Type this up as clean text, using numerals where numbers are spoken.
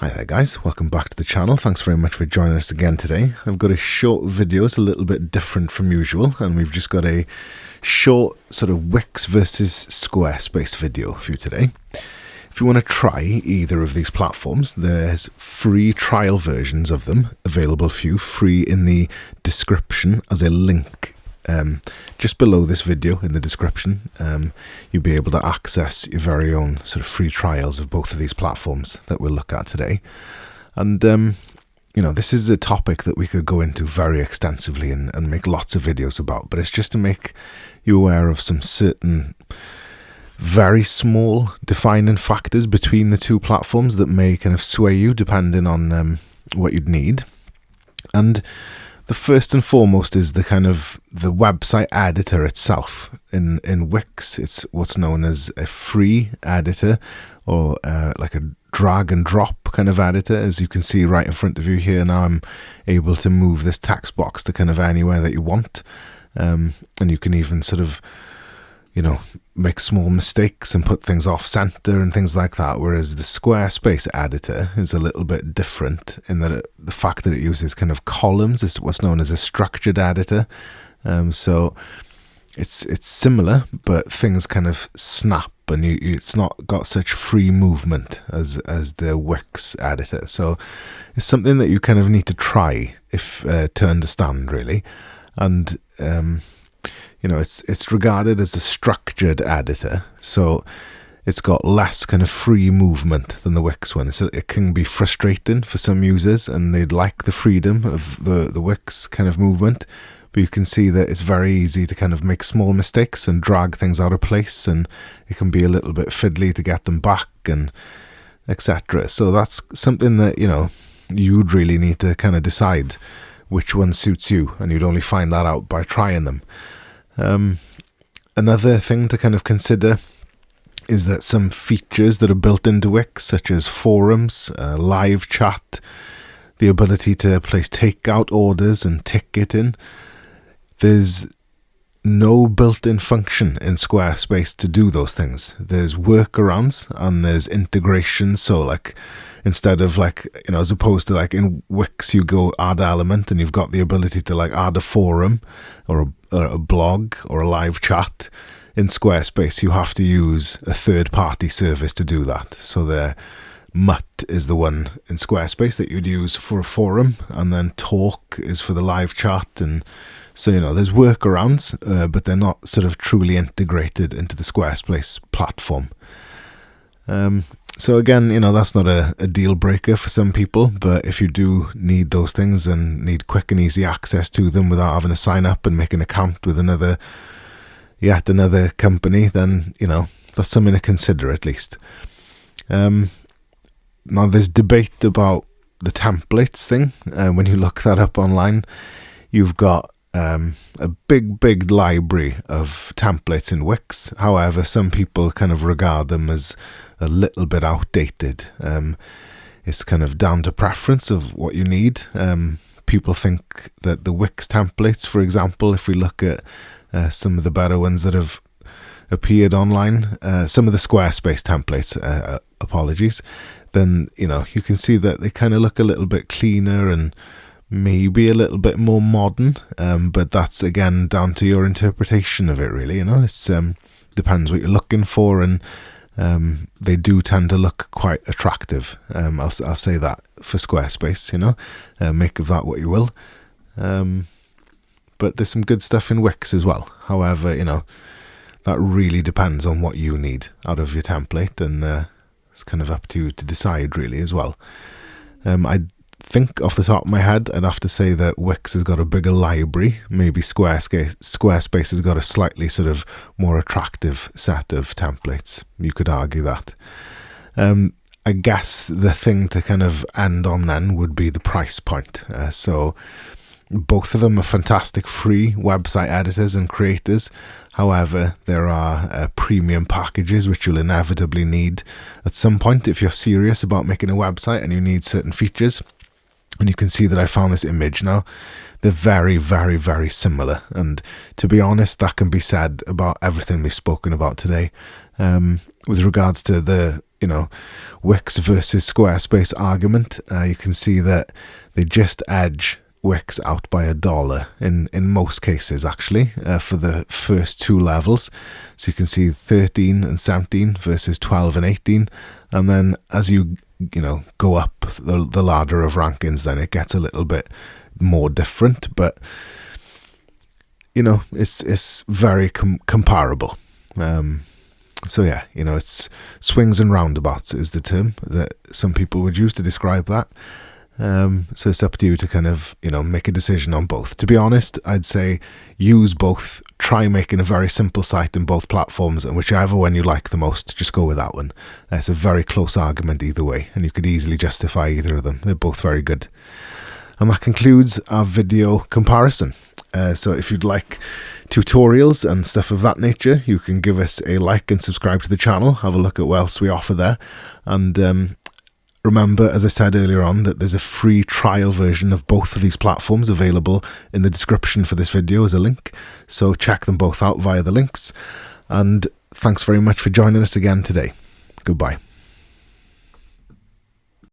Hi there guys, welcome back to the channel. Thanks very much for joining us again today. I've got a short video, it's a little bit different from usual, and we've just got a short sort of Wix versus Squarespace video for you today. If you want to try either of these platforms, there's free trial versions of them available for you, free in the description as a link. Just below this video in the description, you'll be able to access your very own sort of free trials of both of these platforms that we'll look at today. And this is a topic that we could go into very extensively and make lots of videos about, but it's just to make you aware of some certain very small defining factors between the two platforms that may kind of sway you depending on what you'd need. And the first and foremost is the kind of the website editor itself. In Wix, it's what's known as a free editor, or like a drag and drop kind of editor. As you can see right in front of you here now, I'm able to move this text box to kind of anywhere that you want, and you can even sort of make small mistakes and put things off center and things like that. Whereas the Squarespace editor is a little bit different in that the fact that it uses kind of columns is what's known as a structured editor. So it's similar, but things kind of snap, and it's not got such free movement as the Wix editor. So it's something that you kind of need to try if to understand really. And it's regarded as a structured editor, so it's got less kind of free movement than the Wix one. It can be frustrating for some users, and they'd like the freedom of the Wix kind of movement, but you can see that it's very easy to kind of make small mistakes and drag things out of place, and it can be a little bit fiddly to get them back and etc. So that's something that you'd really need to kind of decide which one suits you, and you'd only find that out by trying them. Another thing to kind of consider is that some features that are built into Wix, such as forums, live chat, the ability to place takeout orders and ticketing, there's no built-in function in Squarespace to do those things. There's workarounds and there's integrations. So like, instead of as opposed to in Wix, you go add element and you've got the ability to add a forum or a blog or a live chat. In Squarespace, you have to use a third-party service to do that. So the Mutt is the one in Squarespace that you'd use for a forum, and then Talk is for the live chat. And so there's workarounds, but they're not sort of truly integrated into the Squarespace platform. So again, that's not a deal breaker for some people, but if you do need those things and need quick and easy access to them without having to sign up and make an account with yet another company, then, that's something to consider at least. Now there's debate about the templates thing. When you look that up online, you've got a big library of templates in Wix. However, some people kind of regard them as a little bit outdated. It's kind of down to preference of what you need. People think that the Wix templates, for example, if we look at some of the better ones that have appeared online, some of the Squarespace templates, apologies, then you can see that they kind of look a little bit cleaner and maybe a little bit more modern, but that's again down to your interpretation of it really. It's depends what you're looking for, and they do tend to look quite attractive. I'll say that for Squarespace. Make of that what you will, but there's some good stuff in Wix as well. However, that really depends on what you need out of your template, and it's kind of up to you to decide really as well. I think off the top of my head, I'd have to say that Wix has got a bigger library. Maybe Squarespace has got a slightly sort of more attractive set of templates. You could argue that. I guess the thing to kind of end on then would be the price point. So both of them are fantastic free website editors and creators. However, there are premium packages which you'll inevitably need at some point if you're serious about making a website and you need certain features. And you can see that I found this image now. They're very, very, very similar. And to be honest, that can be said about everything we've spoken about today. With regards to the Wix versus Squarespace argument, you can see that they just edge Wix out by $1 in most cases, actually, for the first two levels. So you can see 13 and 17 versus 12 and 18, and then as you go up the ladder of rankings, then it gets a little bit more different, but it's very comparable. So yeah, it's swings and roundabouts is the term that some people would use to describe that. So it's up to you to kind of, make a decision on both. To be honest, I'd say use both. Try making a very simple site in both platforms, and whichever one you like the most, just go with that one. It's a very close argument either way, and you could easily justify either of them. They're both very good. And that concludes our video comparison. So if you'd like tutorials and stuff of that nature, you can give us a like and subscribe to the channel. Have a look at what else we offer there. And remember, as I said earlier on, that there's a free trial version of both of these platforms available in the description for this video as a link. So check them both out via the links. And thanks very much for joining us again today. Goodbye.